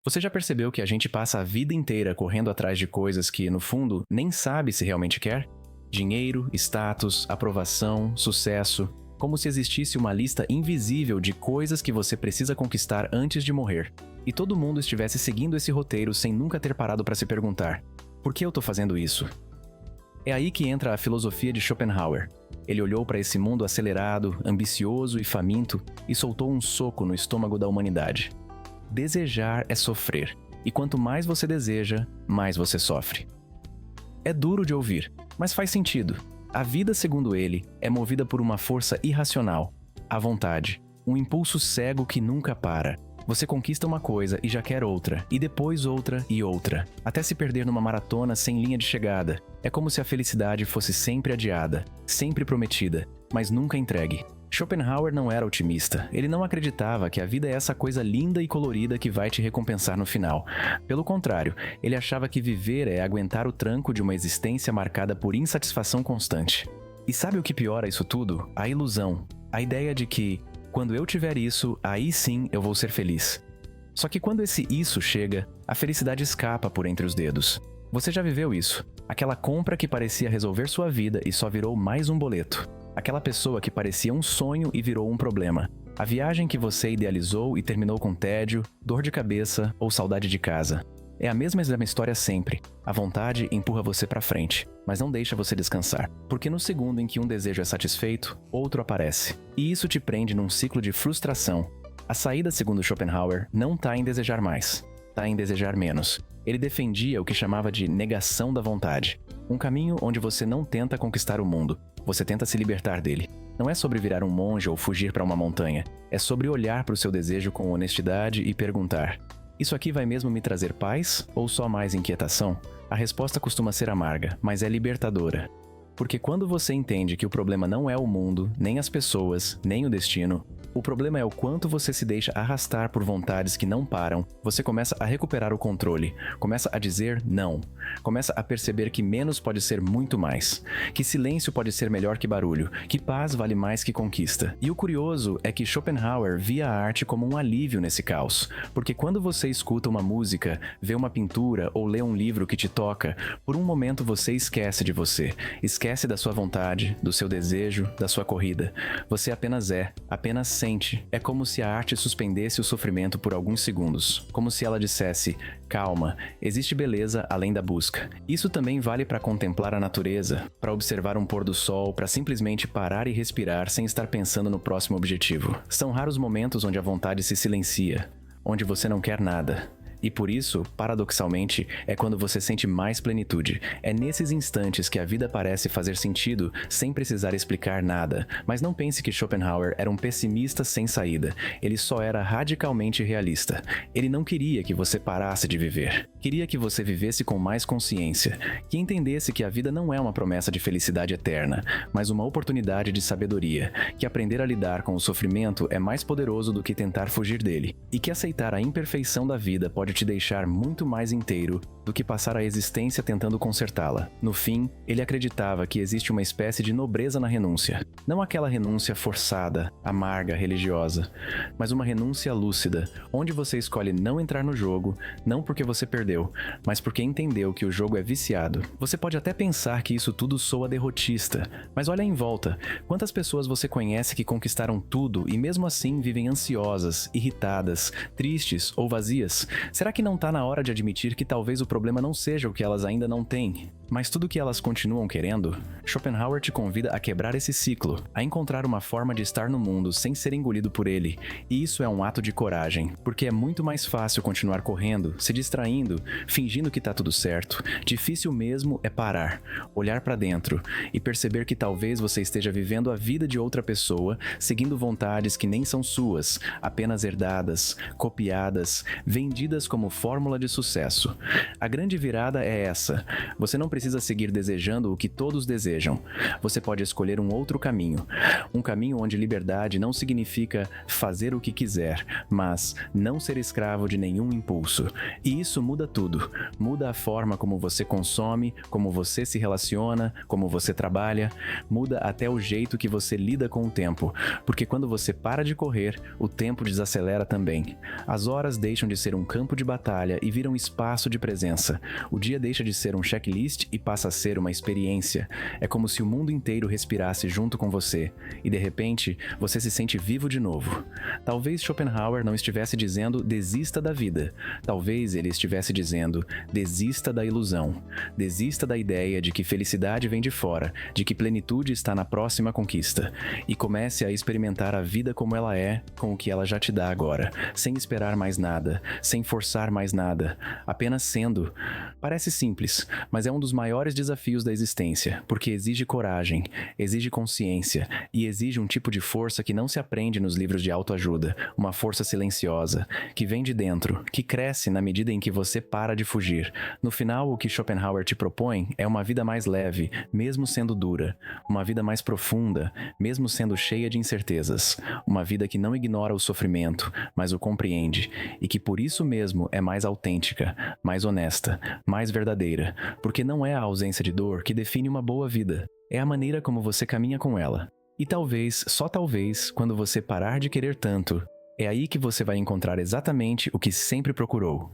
Você já percebeu que a gente passa a vida inteira correndo atrás de coisas que, no fundo, nem sabe se realmente quer? Dinheiro, status, aprovação, sucesso, como se existisse uma lista invisível de coisas que você precisa conquistar antes de morrer. E todo mundo estivesse seguindo esse roteiro sem nunca ter parado para se perguntar: por que eu tô fazendo isso? É aí que entra a filosofia de Schopenhauer. Ele olhou para esse mundo acelerado, ambicioso e faminto e soltou um soco no estômago da humanidade. Desejar é sofrer, e quanto mais você deseja, mais você sofre. É duro de ouvir, mas faz sentido. A vida, segundo ele, é movida por uma força irracional, a vontade, um impulso cego que nunca para. Você conquista uma coisa e já quer outra, e depois outra e outra, até se perder numa maratona sem linha de chegada. É como se a felicidade fosse sempre adiada, sempre prometida, mas nunca entregue. Schopenhauer não era otimista. Ele não acreditava que a vida é essa coisa linda e colorida que vai te recompensar no final. Pelo contrário, ele achava que viver é aguentar o tranco de uma existência marcada por insatisfação constante. E sabe o que piora isso tudo? A ilusão. A ideia de que, quando eu tiver isso, aí sim eu vou ser feliz. Só que quando esse isso chega, a felicidade escapa por entre os dedos. Você já viveu isso? Aquela compra que parecia resolver sua vida e só virou mais um boleto. Aquela pessoa que parecia um sonho e virou um problema. A viagem que você idealizou e terminou com tédio, dor de cabeça ou saudade de casa. É a mesma história sempre. A vontade empurra você para frente, mas não deixa você descansar. Porque no segundo em que um desejo é satisfeito, outro aparece. E isso te prende num ciclo de frustração. A saída, segundo Schopenhauer, não está em desejar mais. Está em desejar menos. Ele defendia o que chamava de negação da vontade. Um caminho onde você não tenta conquistar o mundo. Você tenta se libertar dele. Não é sobre virar um monge ou fugir para uma montanha. É sobre olhar para o seu desejo com honestidade e perguntar: isso aqui vai mesmo me trazer paz ou só mais inquietação? A resposta costuma ser amarga, mas é libertadora. Porque quando você entende que o problema não é o mundo, nem as pessoas, nem o destino, o problema é o quanto você se deixa arrastar por vontades que não param, você começa a recuperar o controle, começa a dizer não, começa a perceber que menos pode ser muito mais, que silêncio pode ser melhor que barulho, que paz vale mais que conquista. E o curioso é que Schopenhauer via a arte como um alívio nesse caos, porque quando você escuta uma música, vê uma pintura ou lê um livro que te toca, por um momento você esquece de você, esquece da sua vontade, do seu desejo, da sua corrida. Você apenas apenas sente. É como se a arte suspendesse o sofrimento por alguns segundos. Como se ela dissesse: calma, existe beleza além da busca. Isso também vale para contemplar a natureza, para observar um pôr do sol, para simplesmente parar e respirar sem estar pensando no próximo objetivo. São raros momentos onde a vontade se silencia, onde você não quer nada. E por isso, paradoxalmente, é quando você sente mais plenitude. É nesses instantes que a vida parece fazer sentido sem precisar explicar nada. Mas não pense que Schopenhauer era um pessimista sem saída. Ele só era radicalmente realista. Ele não queria que você parasse de viver. Queria que você vivesse com mais consciência. Que entendesse que a vida não é uma promessa de felicidade eterna, mas uma oportunidade de sabedoria. Que aprender a lidar com o sofrimento é mais poderoso do que tentar fugir dele. E que aceitar a imperfeição da vida pode te deixar muito mais inteiro do que passar a existência tentando consertá-la. No fim, ele acreditava que existe uma espécie de nobreza na renúncia. Não aquela renúncia forçada, amarga, religiosa, mas uma renúncia lúcida, onde você escolhe não entrar no jogo, não porque você perdeu, mas porque entendeu que o jogo é viciado. Você pode até pensar que isso tudo soa derrotista, mas olha em volta. Quantas pessoas você conhece que conquistaram tudo e mesmo assim vivem ansiosas, irritadas, tristes ou vazias? Será que não está na hora de admitir que talvez o problema não seja o que elas ainda não têm, mas tudo que elas continuam querendo? Schopenhauer te convida a quebrar esse ciclo, a encontrar uma forma de estar no mundo sem ser engolido por ele. E isso é um ato de coragem, porque é muito mais fácil continuar correndo, se distraindo, fingindo que tá tudo certo. Difícil mesmo é parar, olhar para dentro e perceber que talvez você esteja vivendo a vida de outra pessoa, seguindo vontades que nem são suas, apenas herdadas, copiadas, vendidas como fórmula de sucesso. A grande virada é essa: você não precisa seguir desejando o que todos desejam. Você pode escolher um outro caminho. Um caminho onde liberdade não significa fazer o que quiser, mas não ser escravo de nenhum impulso. E isso muda tudo. Muda a forma como você consome, como você se relaciona, como você trabalha. Muda até o jeito que você lida com o tempo. Porque quando você para de correr, o tempo desacelera também. As horas deixam de ser um campo de de batalha e vira um espaço de presença. O dia deixa de ser um checklist e passa a ser uma experiência. É como se o mundo inteiro respirasse junto com você, e de repente, você se sente vivo de novo. Talvez Schopenhauer não estivesse dizendo desista da vida. Talvez ele estivesse dizendo desista da ilusão. Desista da ideia de que felicidade vem de fora, de que plenitude está na próxima conquista. E comece a experimentar a vida como ela é, com o que ela já te dá agora, sem esperar mais nada, sem forçar mais nada, apenas sendo. Parece simples, mas é um dos maiores desafios da existência, porque exige coragem, exige consciência e exige um tipo de força que não se aprende nos livros de autoajuda, uma força silenciosa, que vem de dentro, que cresce na medida em que você para de fugir. No final, o que Schopenhauer te propõe é uma vida mais leve, mesmo sendo dura, uma vida mais profunda, mesmo sendo cheia de incertezas, uma vida que não ignora o sofrimento, mas o compreende, e que por isso mesmo é mais autêntica, mais honesta, mais verdadeira, porque não é a ausência de dor que define uma boa vida, é a maneira como você caminha com ela. E talvez, só talvez, quando você parar de querer tanto, é aí que você vai encontrar exatamente o que sempre procurou.